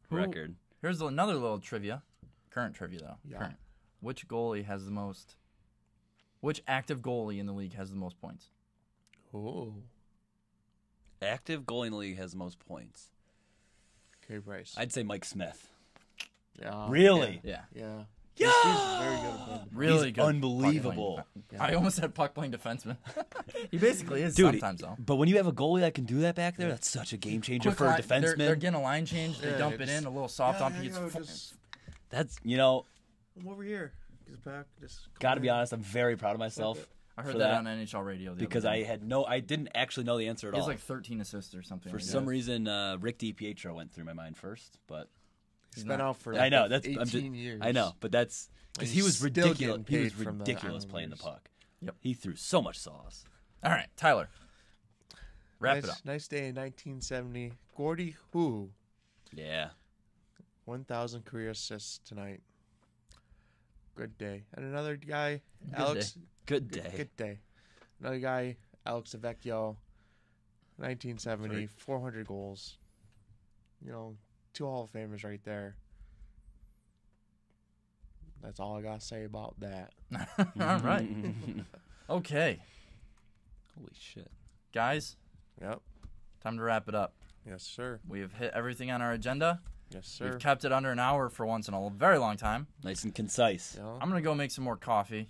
Who- record. Here's another little trivia. Current trivia, though. Yeah. Current. Which goalie has the most... Which active goalie in the league has the most points? Oh. Active goalie in the league has the most points. Okay, Bryce. I'd say Mike Smith. Yeah. Really? Yeah. Yeah. Yeah. He's very good at playing. Really He's good. unbelievable. puck-playing. I almost said puck-playing defenseman. He basically is Dude, sometimes, though. But when you have a goalie that can do that back there, that's such a game changer Quick for a line- defenseman. They're getting a line change. They Yeah, dump it just- in, a little soft dump. He gets That's, I'm over here. He's back. Just gotta be honest, I'm very proud of myself I heard for that, that on NHL radio the because other day. I didn't actually know the answer at He has all. like 13 assists or something. For like some that. reason, Rick DiPietro went through my mind first, but He's been out for I know like that's 18 I'm just, years. I know, but that's because And he he's was still ridiculous. getting He was paid from the ridiculous playing the Islanders. puck. Yep. He threw so much sauce. All right, Tyler. Wrap nice, it up. Nice day in 1970. Gordy Hu, Yeah. 1,000 career assists tonight. Good day. And another guy, Good Alex. Good day. Good day. Another guy, Alex Avecchio, 1970, 400 goals. You know, 2 Hall of Famers right there. That's all I got to say about that. All right. Okay, Holy shit. guys, Yep. time to wrap it up. Yes, sir. We have hit everything on our agenda. Yes, sir. We've kept it under an hour for once in a very long time. Nice and concise. Yeah, I'm going to go make some more coffee,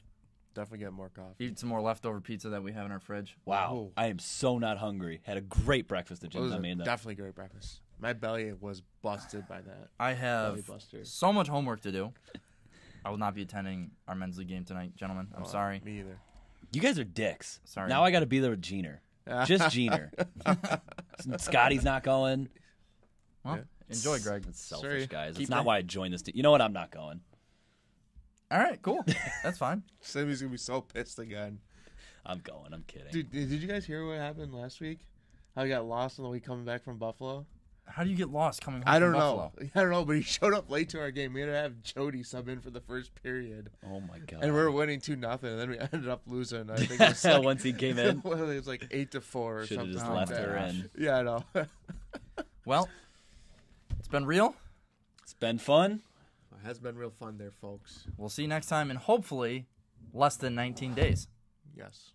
definitely get more coffee. eat some more leftover pizza that we have in our fridge. Wow. Ooh. I am so not hungry. Had a great breakfast at It was Jim's. I mean, definitely great breakfast. My belly was busted by that. I Belly have buster. so much homework to do. I will not be attending our men's league game tonight, gentlemen. I'm sorry. Me either. you guys are dicks. Sorry. Now I got to be there with Jeaner. Just Jeaner. Scotty's not going. Well, enjoy, Greg. That's selfish, Sorry. guys. That's Keep not it- why I joined this team. You know what? I'm not going. All right, cool. That's fine. Sammy's gonna be so pissed again. I'm going. I'm kidding. Dude, did you guys hear what happened last week? How he got lost on the way coming back from Buffalo? How do you get lost coming home I don't from know. Buffalo? I don't know, but he showed up late to our game. We had to have Jody sub in for the first period, Oh my god. and we were winning 2-0, and then we ended up losing. I think it was like, Once he came in, well, it was like 8-4 or should have something. just like left that. her in. Yeah, I know. Well, it's been real. It's been fun. It has been real fun there, folks. We'll see you next time in hopefully less than 19 days. Yes.